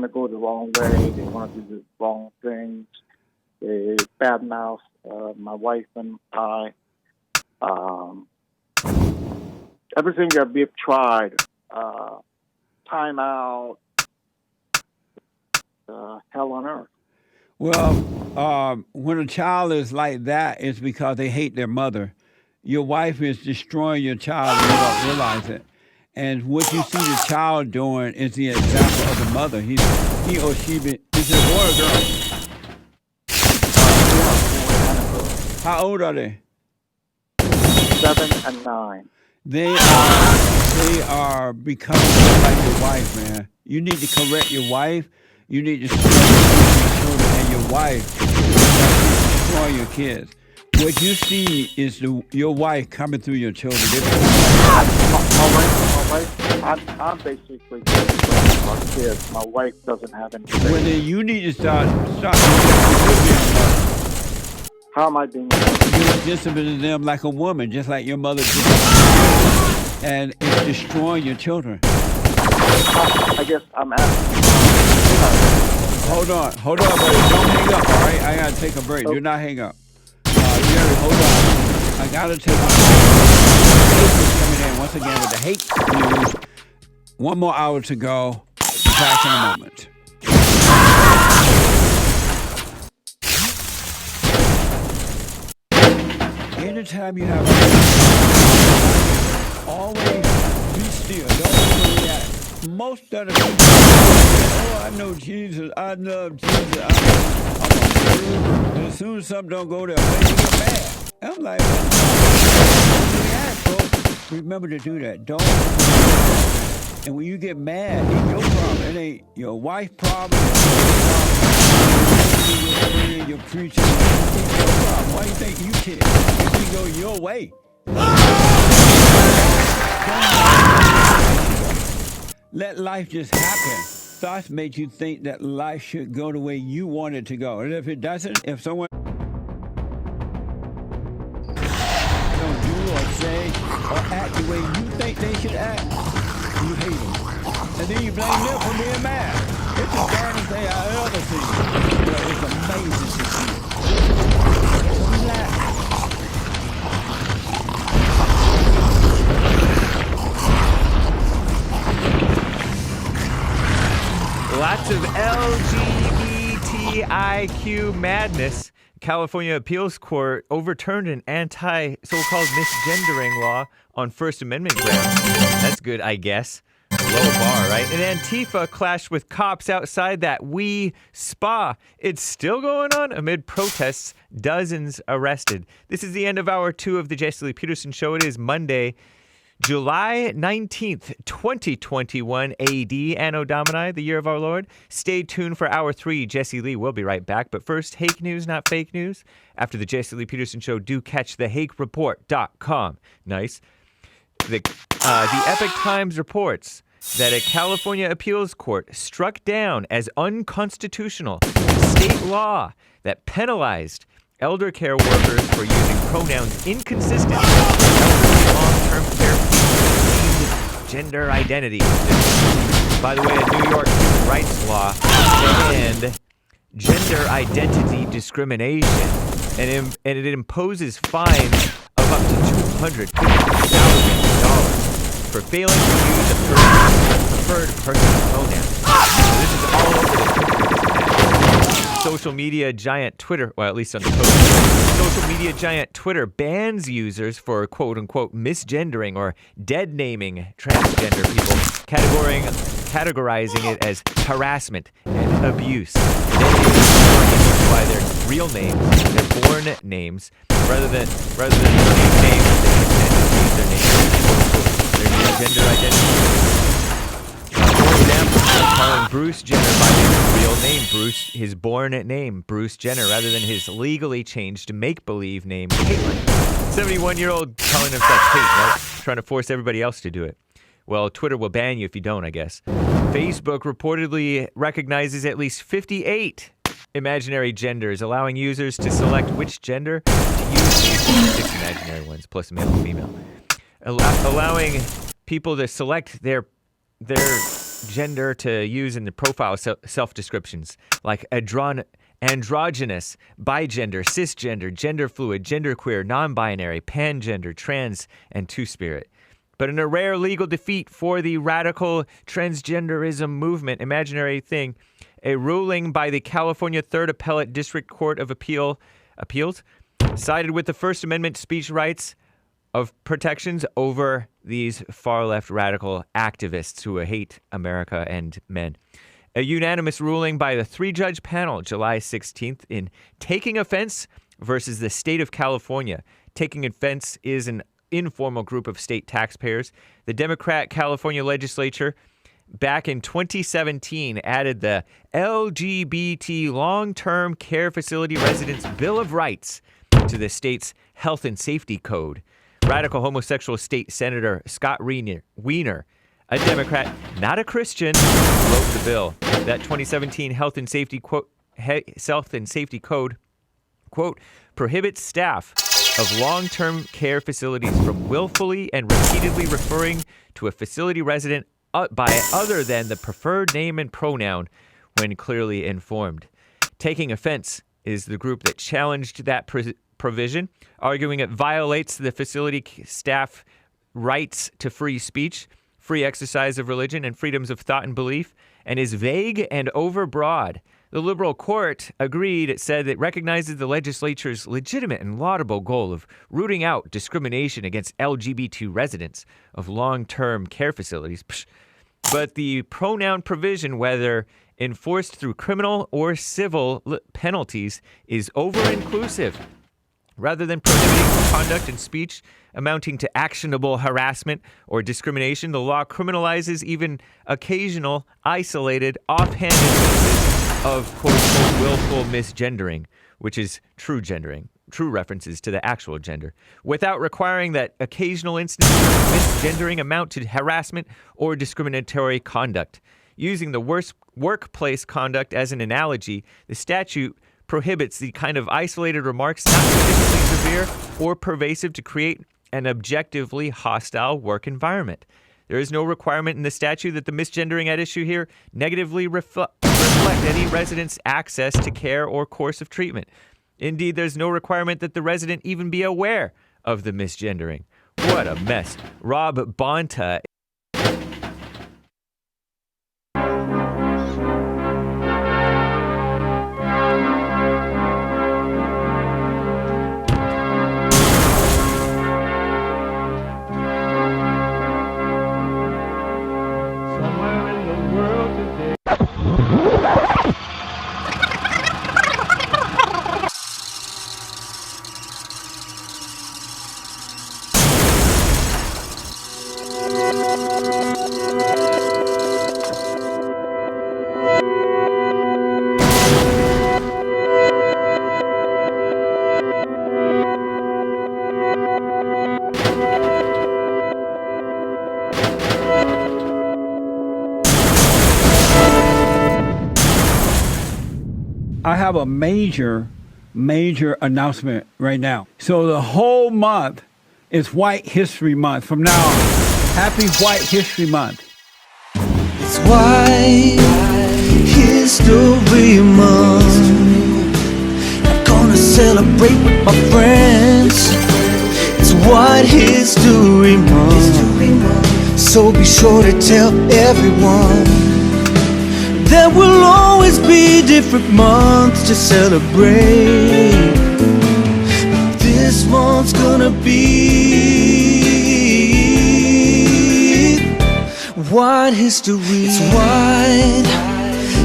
to go the wrong way. They want to do the wrong things. They badmouth my wife and I. Everything that we've tried, time out, hell on earth. Well, when a child is like that, it's because they hate their mother. Your wife is destroying your child and you don't realize it. And what you see the child doing is the example of the mother. He or she, is it a boy or girl? How old are they? 7 and 9. They are becoming like your wife, man. You need to correct your wife. You need to correct your children and your wife. Destroy your kids. What you see is your wife coming through your children. I'm basically taking our kids. My wife doesn't have any kids. Well, then you need to start. How am I being? You're disciplining them like a woman, just like your mother did. And it's destroying your children. I guess I'm asking. Hold on, buddy. Don't hang up, all right? I gotta take a break. Do not hang up. Jerry, hold on. I gotta take a break. Coming in once again with the hate news. One more hour to go. Back in a moment. Anytime you have always be still. Don't overreact. Most of the people oh, I know Jesus. I love Jesus. I'm and as soon as something don't go their way, they get mad. I'm like, don't overreact, folks. Remember to do that. Don't overreact. And when you get mad, it's your problem. It ain't your wife's problem. Your preacher, it's your problem. Why do you think you care? If you go your way. Let life just happen. Thoughts make you think that life should go the way you want it to go. And if it doesn't, if someone don't do or say or act the way you think they should act, you hate them. And then you blame them for being mad. It's the darndest thing I've ever seen. But it's amazing to see. So relax. Lots of LGBTIQ madness. California Appeals Court overturned an so-called misgendering law on First Amendment grounds. That's good, I guess. Low bar, right? And Antifa clashed with cops outside that Wee Spa. It's still going on amid protests. Dozens arrested. This is the end of hour 2 of the Jesse Lee Peterson Show. It is Monday, July 19th, 2021 AD, Anno Domini, the year of our Lord. Stay tuned for hour 3. Jesse Lee will be right back. But first, Hake News, not fake news. After the Jesse Lee Peterson Show, do catch thehakereport.com. Nice. The Epic Times reports that a California appeals court struck down as unconstitutional state law that penalized elder care workers for using pronouns inconsistent with long-term care gender identity. By the way, a New York human rights law banned gender identity discrimination, and it imposes fines of up to $250,000 for failing to use a preferred personal pronoun. So this is all over the country. Social media giant Twitter, well, at least on the coast, social media giant Twitter bans users for quote-unquote misgendering or dead-naming transgender people, categorizing it as harassment and abuse. They by their real names, their born names, rather than names, they pretend to use their names, their new gender identity. For example, calling Bruce Jenner by his real name, his born name, Bruce Jenner, rather than his legally changed make-believe name, Caitlyn. 71-year-old calling himself Kate, right? Trying to force everybody else to do it. Well, Twitter will ban you if you don't, I guess. Facebook reportedly recognizes at least 58 imaginary genders, allowing users to select which gender to use. 6 imaginary ones, plus male and female. Allowing people to select their gender to use in the profile self-descriptions, like androgynous, bigender, cisgender, gender fluid, genderqueer, non-binary, pangender, trans, and two-spirit. But in a rare legal defeat for the radical transgenderism movement, imaginary thing, a ruling by the California Third Appellate District Court of Appeals sided with the First Amendment speech rights of protections over these far-left radical activists who hate America and men. A unanimous ruling by the 3-judge panel July 16th in Taking Offense versus the state of California. Taking Offense is an informal group of state taxpayers. The Democrat California legislature back in 2017 added the LGBT Long-Term Care Facility Residents Bill of Rights to the state's health and safety code. Radical homosexual state senator Scott Wiener, a Democrat, not a Christian, wrote the bill. That 2017 health and safety code, quote, prohibits staff of long-term care facilities from willfully and repeatedly referring to a facility resident by other than the preferred name and pronoun when clearly informed. Taking Offense is the group that challenged that provision, arguing it violates the facility staff rights to free speech, free exercise of religion, and freedoms of thought and belief, and is vague and overbroad. The liberal court agreed. It said it recognizes the legislature's legitimate and laudable goal of rooting out discrimination against LGBT residents of long-term care facilities. But the pronoun provision, whether enforced through criminal or civil penalties, is over-inclusive. Rather than prohibiting conduct and speech amounting to actionable harassment or discrimination, the law criminalizes even occasional, isolated, offhanded cases of quote-unquote willful misgendering, which is true gendering, true references to the actual gender, without requiring that occasional instances of misgendering amount to harassment or discriminatory conduct. Using the worst workplace conduct as an analogy, the statute prohibits the kind of isolated remarks not sufficiently severe or pervasive to create an objectively hostile work environment. There is no requirement in the statute that the misgendering at issue here negatively reflect any resident's access to care or course of treatment. Indeed, there's no requirement that the resident even be aware of the misgendering. What a mess. Rob Bonta. I have a major announcement right now. So the whole month is White History Month from now on. Happy White History Month. It's White History Month. I'm gonna celebrate with my friends. It's White History Month. So be sure to tell everyone. There will always be different months to celebrate. This month's gonna be White History. It's White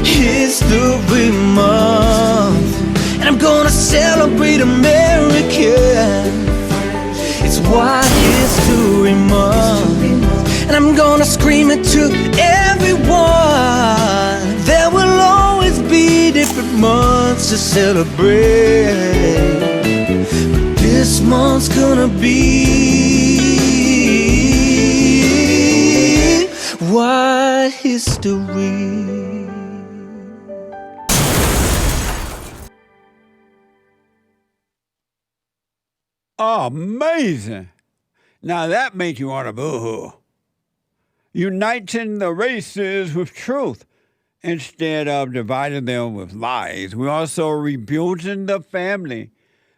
History Month, and I'm gonna celebrate America. It's White History Month, and I'm gonna scream it to everyone. There will always be different months to celebrate, but this month's gonna be White History. Amazing. Now that makes you want to boo-hoo. uniting the races with truth instead of dividing them with lies. We're also rebuilding the family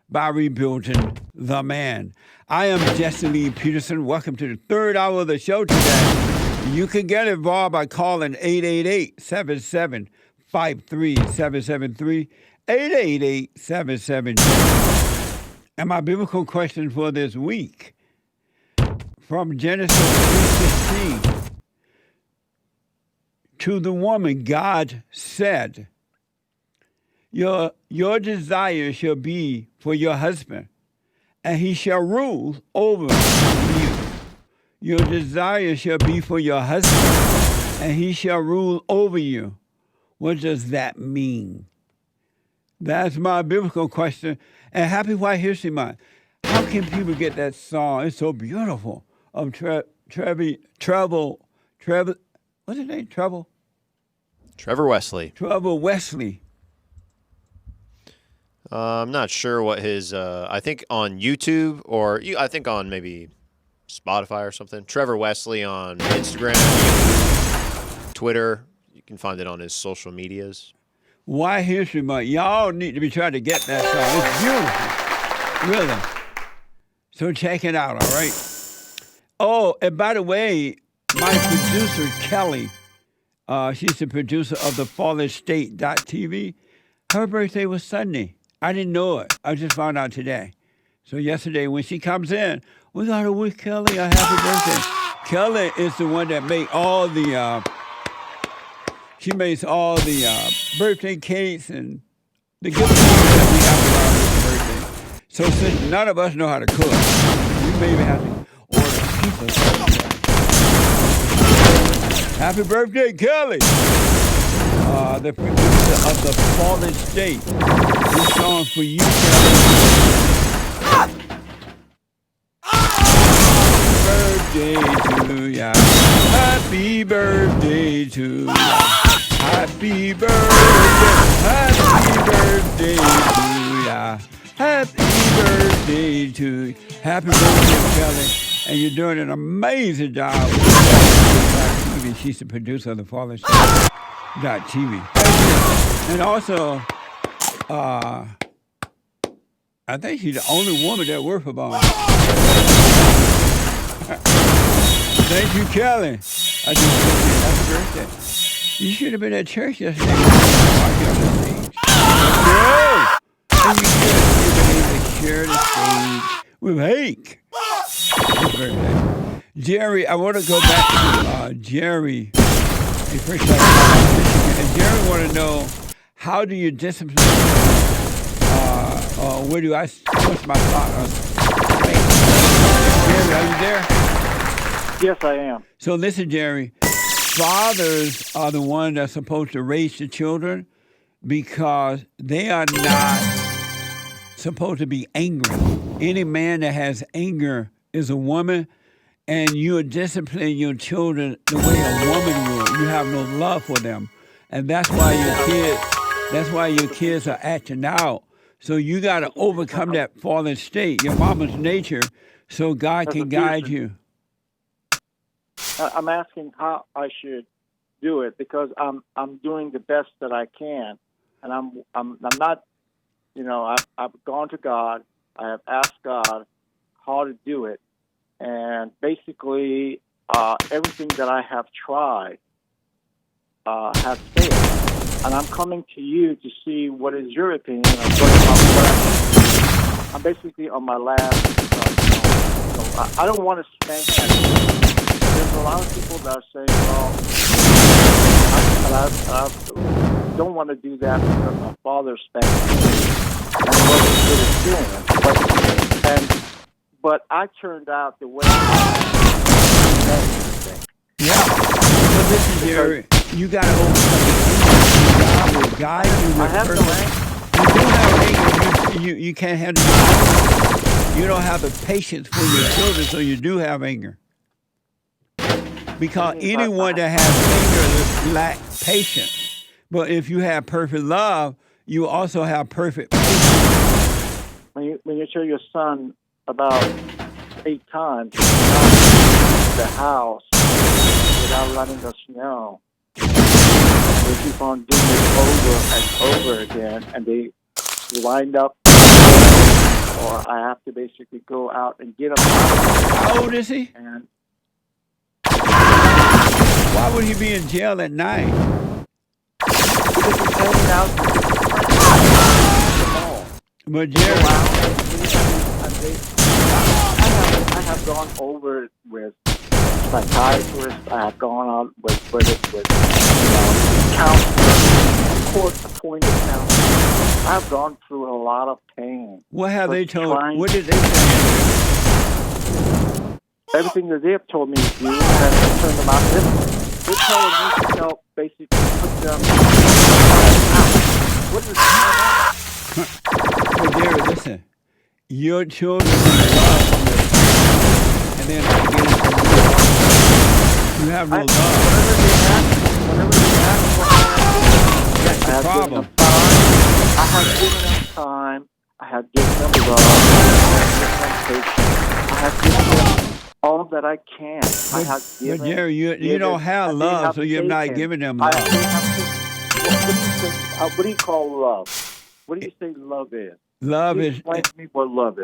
by rebuilding the man. I am Jesse Lee Peterson. Welcome to the third hour of the show today. You can get involved by calling 888-7753-773, 888-77. And my biblical question for this week, from Genesis 3:16, to the woman, God said, your desire shall be for your husband, and he shall rule over you. Your desire shall be for your husband, and he shall rule over you. What does that mean? That's my biblical question. And happy White History Month. How can people get that song? It's so beautiful. Of Trevor, what's his name? Trevor Wesley. Trevor Wesley. I'm not sure what his. I think on YouTube or I think on maybe Spotify or something. Trevor Wesley on Instagram, YouTube, Twitter. You can find it on his social medias. White History Month. Y'all need to be trying to get that song. It's beautiful. Really. So check it out, all right? Oh, and by the way, my producer, Kelly, she's the producer of the FallenState.tv. Her birthday was Sunday. I didn't know it. I just found out today. So yesterday when she comes in, we got to wish Kelly a happy birthday. Kelly is the one that made all the, she makes all the birthday cakes and the gift that we have for our birthday. So since none of us know how to cook, we maybe have to order pizza. Happy birthday, Kelly! The producer of the Fallen State. This song for you, Kelly. Happy birthday to ya. Happy birthday to ya. Happy birthday. Happy birthday to ya. Happy birthday to you. Happy birthday, Kelly. And you're doing an amazing job with TV. She's the producer of the Fallen State.tv. And also, I think she's the only woman that works for Bond. Thank you, Kelly. I just said happy birthday. You should have been at church yesterday. And you should have been able to share the stage with Hake. Happy birthday. Jerry, I want to go back to Jerry. And Jerry want to know, how do you discipline? Where do I push my thought on? Jerry, are you there? Yes, I am. So listen, Jerry. Fathers are the ones that's supposed to raise the children because they are not supposed to be angry. Any man that has anger is a woman, and you discipline your children the way a woman would. You have no love for them, and that's why your kids are acting out. So you got to overcome that fallen state, your mama's nature, so God can guide you. I'm asking how I should do it because I'm doing the best that I can, and I'm not, I've gone to God. I have asked God how to do it, and basically everything that I have tried has failed. And I'm coming to you to see what is your opinion on I'm basically on my last. So I don't want to spank anyone. There's a lot of people that are saying, I don't want to do that because my father spanked me. And it wasn't a good experience. But I turned out the way I think. Yeah. So listen, Jerry, you got to overcome the God will guide you with I have purpose. no anger. You do have anger. You can't handle it. You don't have the patience for your children, so you do have anger. Because anyone that has anger lacks patience. But if you have perfect love, you also have perfect patience. When you tell your son about 8 times the house, without letting us know. They keep on doing it over and over again, and they wind up, or I have to basically go out and get them out. How old is he? And Why would he be in jail at night? because he's hanging out with his friends. But Go Jerry, out and I have gone over it with psychiatrists. I have gone out with counselors, court-appointed counselors. I've gone through a lot of pain. what have they But told? trying- What did they say? Everything that they have told me to do has turned them out. They're telling me to help basically put them out. What is going But Jerry, listen. Your children love you, and they're not getting from you. You have no on? love. Whenever they ask for help, That's the I have given problem. them time. I have given them time. I have given them love. I have given them patience. I have given them all that I can. I have given. But Jerry, you given, don't have and they love, have so you're not taken. giving them I- love. they have what do you call love? What do you say love is? Love Can you is explain to me what love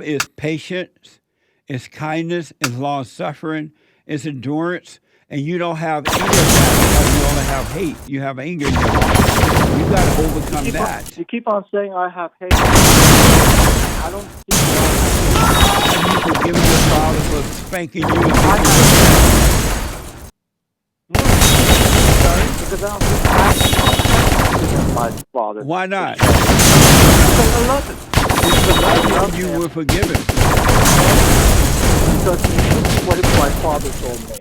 is. patience, it's kindness, it's long suffering, it's endurance, and you don't have any of that because you only have hate. You have anger in your heart. You got to overcome that. You keep on saying I have hate. I don't see Have you forgiven your father for spanking you? And why. beating you? Sorry, because I don't think I have my father. Why not? Because I love him. If you were forgiven. Because what if my father told me?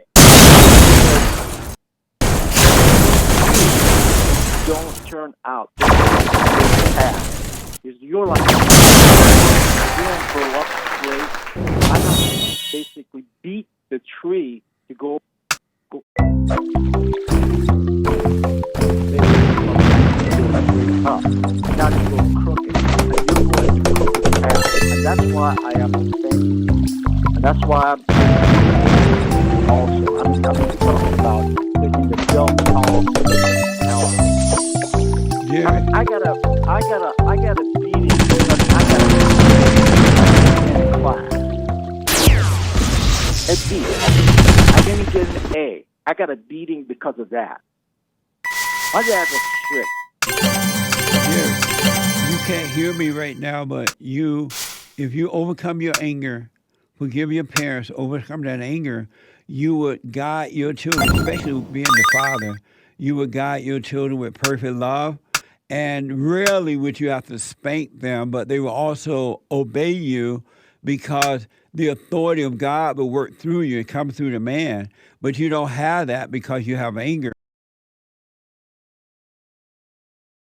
Don't turn out this path. Because you're like, you don't grow up straight. I have to basically beat the tree to go up. Now you go crooked. And you're going to crooked path. And that's why I am saying, and that's why I'm also, I'm talking about taking the jump off. Jerry, I got a beating because I got a class. A B. I didn't get an A. I got a beating because of that. My dad was strict. Jerry, you can't hear me right now, but if you overcome your anger, forgive your parents, overcome that anger, you would guide your children, especially being the father, you would guide your children with perfect love. And rarely would you have to spank them, but they will also obey you because the authority of God will work through you and come through the man. But you don't have that because you have anger.